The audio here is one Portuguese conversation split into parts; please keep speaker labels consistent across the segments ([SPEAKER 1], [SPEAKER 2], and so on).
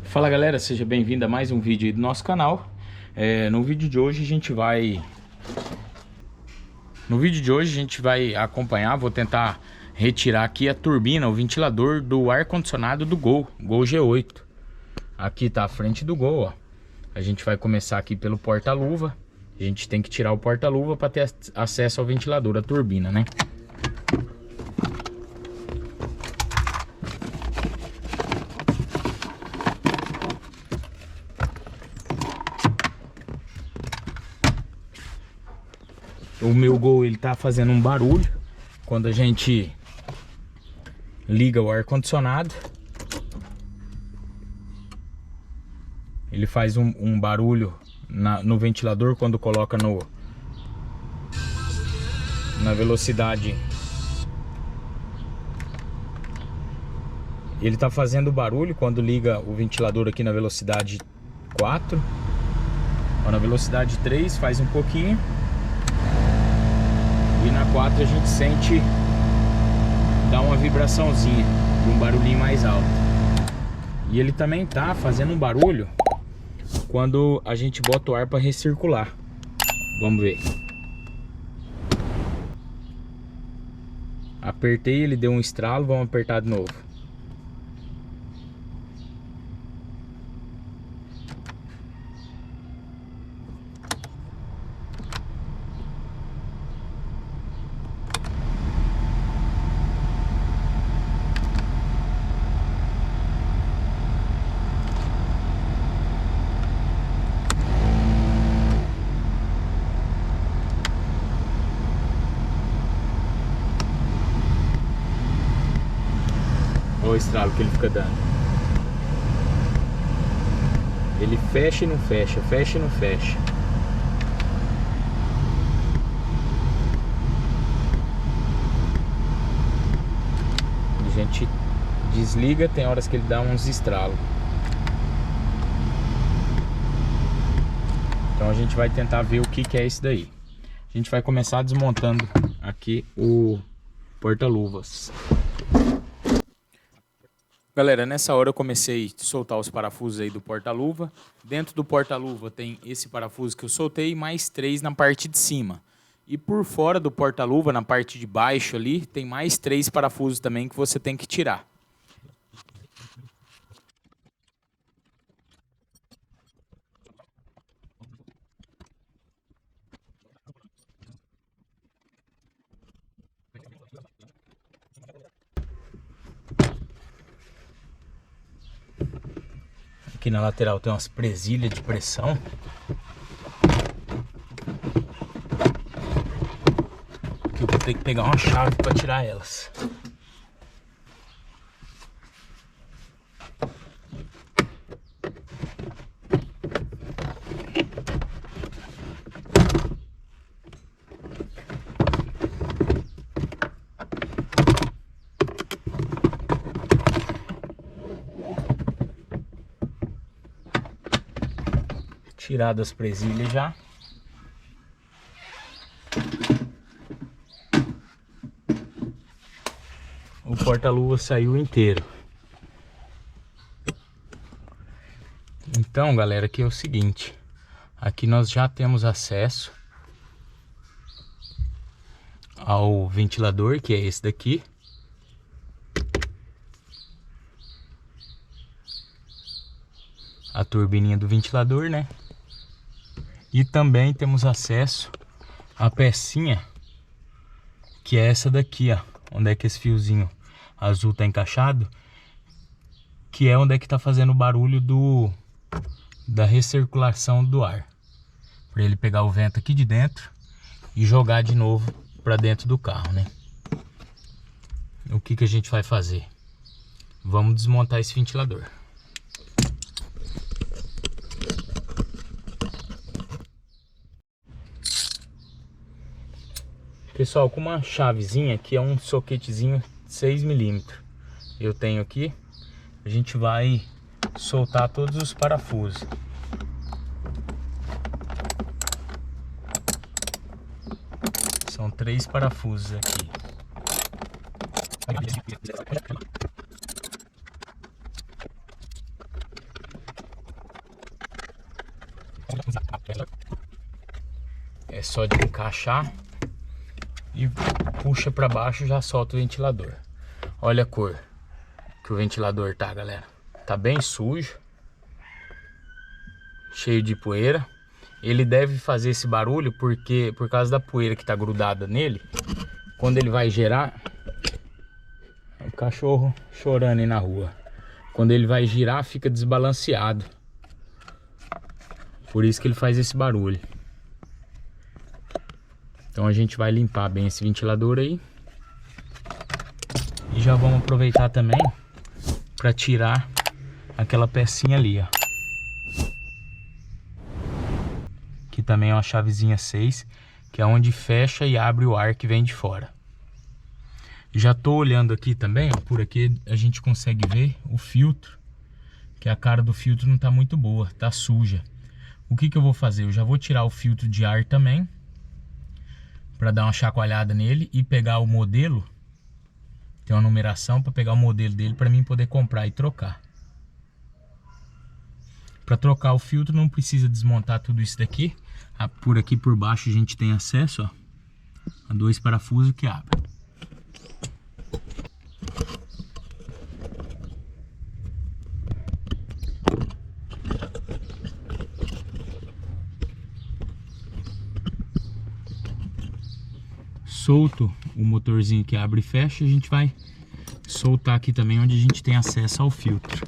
[SPEAKER 1] Fala galera, seja bem-vindo a mais um vídeo aí do nosso canal. No vídeo de hoje a gente vai acompanhar, vou tentar retirar aqui a turbina, o ventilador do ar-condicionado do Gol G8. Aqui tá a frente do Gol, ó. A gente vai começar aqui pelo porta-luva. A gente tem que tirar o porta-luva para ter acesso ao ventilador, a turbina, né? O meu Gol, ele tá fazendo um barulho quando a gente liga o ar-condicionado. Ele faz um barulho no ventilador quando coloca na velocidade. Ele tá fazendo barulho quando liga o ventilador aqui na velocidade 4. Ó, na velocidade 3 faz um pouquinho. E na 4 a gente sente, dá uma vibraçãozinha, um barulhinho mais alto. E ele também tá fazendo um barulho quando a gente bota o ar para recircular. Vamos ver. Apertei, ele deu um estralo, vamos apertar de novo. Olha o estralo que ele fica dando. Ele fecha e não fecha, fecha e não fecha. A gente desliga, tem horas que ele dá uns estralos. Então a gente vai tentar ver o que é isso daí. A gente vai começar desmontando aqui o porta-luvas. Galera, nessa hora eu comecei a soltar os parafusos aí do porta-luva. Dentro do porta-luva tem esse parafuso que eu soltei, mais 3 na parte de cima. E por fora do porta-luva, na parte de baixo ali, tem mais 3 parafusos também que você tem que tirar. Aqui na lateral tem umas presilhas de pressão. Que eu vou ter que pegar uma chave para tirar elas. Tirado as presilhas já. O porta-luva saiu inteiro. Então, galera, aqui é o seguinte. Aqui nós já temos acesso ao ventilador, que é esse daqui. A turbininha do ventilador, né? E também temos acesso à pecinha, que é essa daqui, ó. Onde é que esse fiozinho azul tá encaixado, que é onde é que tá fazendo o barulho da recirculação do ar, para ele pegar o vento aqui de dentro e jogar de novo para dentro do carro, né? O que a gente vai fazer? Vamos desmontar esse ventilador. Pessoal, com uma chavezinha, que é um soquetezinho 6 mm, eu tenho aqui, a gente vai soltar todos os parafusos. São 3 parafusos aqui. É só de encaixar e puxa para baixo, já solta o ventilador. Olha a cor que o ventilador tá, galera. Tá bem sujo, cheio de poeira. Ele deve fazer esse barulho porque por causa da poeira que tá grudada nele. Quando ele vai girar, o cachorro chorando aí na rua. Quando ele vai girar, fica desbalanceado. Por isso que ele faz esse barulho. Então a gente vai limpar bem esse ventilador aí. E já vamos aproveitar também para tirar aquela pecinha ali, ó. Que também é uma chavezinha 6, que é onde fecha e abre o ar que vem de fora. Já tô olhando aqui também, ó, por aqui a gente consegue ver o filtro, que a cara do filtro não tá muito boa, tá suja. O que que eu vou fazer? Eu já vou tirar o filtro de ar também, para dar uma chacoalhada nele e pegar o modelo. Tem uma numeração para pegar o modelo dele para mim poder comprar e trocar. Para trocar o filtro não precisa desmontar tudo isso daqui. Por aqui por baixo a gente tem acesso, ó, a 2 parafusos que abrem. Solto o motorzinho que abre e fecha, a gente vai soltar aqui também onde a gente tem acesso ao filtro.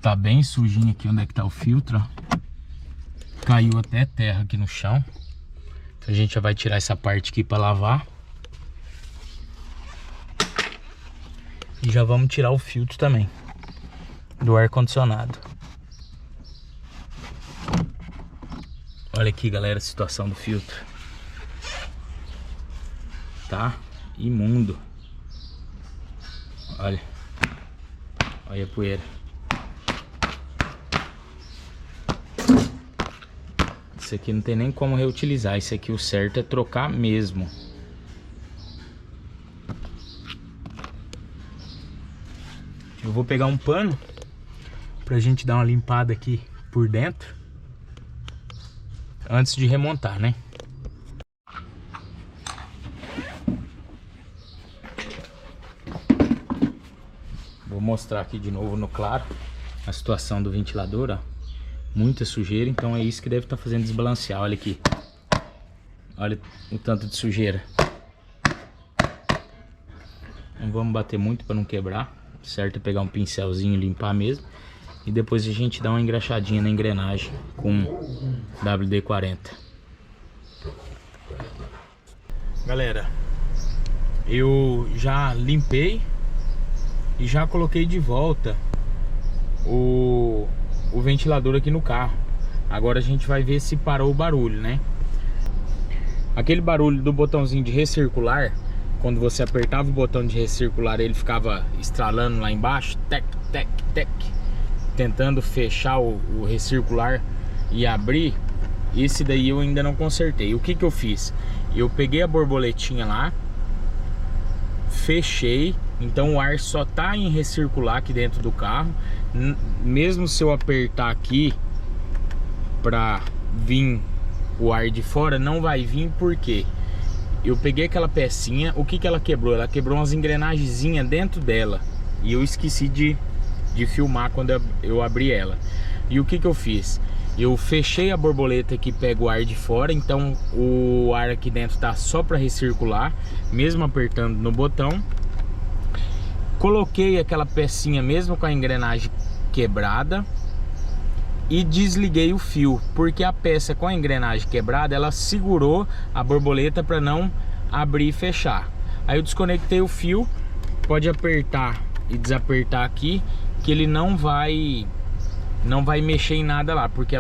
[SPEAKER 1] Tá bem sujinho aqui onde é que tá o filtro, ó. Caiu até terra aqui no chão. Então a gente já vai tirar essa parte aqui para lavar. E já vamos tirar o filtro também do ar-condicionado. Olha aqui, galera, a situação do filtro. Tá imundo. Olha. Olha a poeira. Isso aqui não tem nem como reutilizar. Isso aqui o certo é trocar mesmo. Eu vou pegar um pano pra gente dar uma limpada aqui por dentro antes de remontar, né? Vou mostrar aqui de novo no claro a situação do ventilador, ó. Muita sujeira, então é isso que deve estar fazendo desbalancear. Olha aqui. Olha o tanto de sujeira. Não vamos bater muito para não quebrar. Certo é pegar um pincelzinho e limpar mesmo. E depois a gente dá uma engraxadinha na engrenagem com WD-40. Galera, eu já limpei e já coloquei de volta o ventilador aqui no carro. Agora a gente vai ver se parou o barulho, né? Aquele barulho do botãozinho de recircular, quando você apertava o botão de recircular, ele ficava estralando lá embaixo, tec, tec, tec, tentando fechar o recircular e abrir. Esse daí eu ainda não consertei. O que que eu fiz? Eu peguei a borboletinha lá, fechei, então o ar só tá em recircular aqui dentro do carro. Mesmo se eu apertar aqui pra vir o ar de fora, não vai vir, porque eu peguei aquela pecinha. O que que ela quebrou? Ela quebrou umas engrenagenzinhas dentro dela e eu esqueci de filmar quando eu abri ela. E o que que eu fiz? Eu fechei a borboleta que pega o ar de fora, então o ar aqui dentro tá só para recircular, mesmo apertando no botão. Coloquei aquela pecinha mesmo com a engrenagem quebrada e desliguei o fio, porque a peça com a engrenagem quebrada, ela segurou a borboleta para não abrir e fechar. Aí eu desconectei o fio, pode apertar e desapertar aqui, que ele não vai mexer em nada lá, porque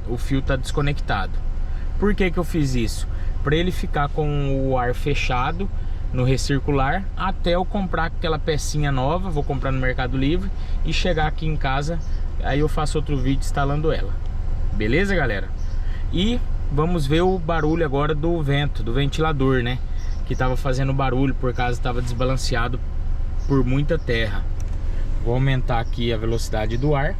[SPEAKER 1] o fio tá desconectado. Por que que eu fiz isso? Para ele ficar com o ar fechado no recircular até eu comprar aquela pecinha nova. Vou comprar no Mercado Livre e chegar aqui em casa, aí eu faço outro vídeo instalando ela. Beleza, galera? E vamos ver o barulho agora do vento, do ventilador, né? Que tava fazendo barulho por causa que tava desbalanceado por muita terra. Vou aumentar aqui a velocidade do ar.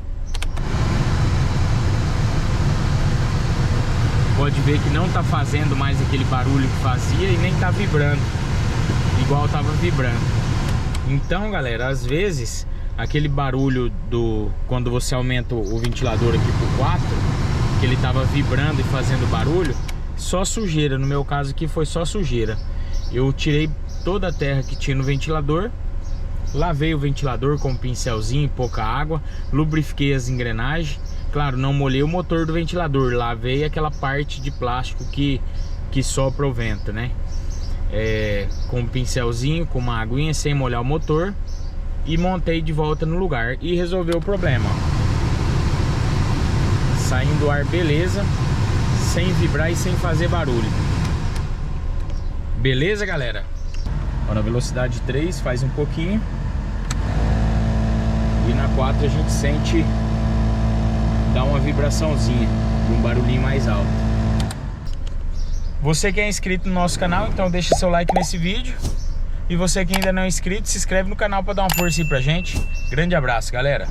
[SPEAKER 1] Pode ver que não tá fazendo mais aquele barulho que fazia e nem tá vibrando igual tava vibrando. Então, galera, às vezes aquele barulho quando você aumenta o ventilador aqui por 4, que ele tava vibrando e fazendo barulho, só sujeira. No meu caso aqui foi só sujeira. Eu tirei toda a terra que tinha no ventilador, lavei o ventilador com um pincelzinho e pouca água, lubrifiquei as engrenagens. Claro, não molhei o motor do ventilador, lavei aquela parte de plástico que sopra o vento, né? Com um pincelzinho, com uma aguinha, sem molhar o motor, e montei de volta no lugar e resolveu o problema. Saindo o ar, beleza, sem vibrar e sem fazer barulho. Beleza, galera? Agora velocidade 3 faz um pouquinho, e na 4 a gente sente dar uma vibraçãozinha e um barulhinho mais alto. Você que é inscrito no nosso canal, então deixa seu like nesse vídeo. E você que ainda não é inscrito, se inscreve no canal para dar uma força aí pra gente. Grande abraço, galera.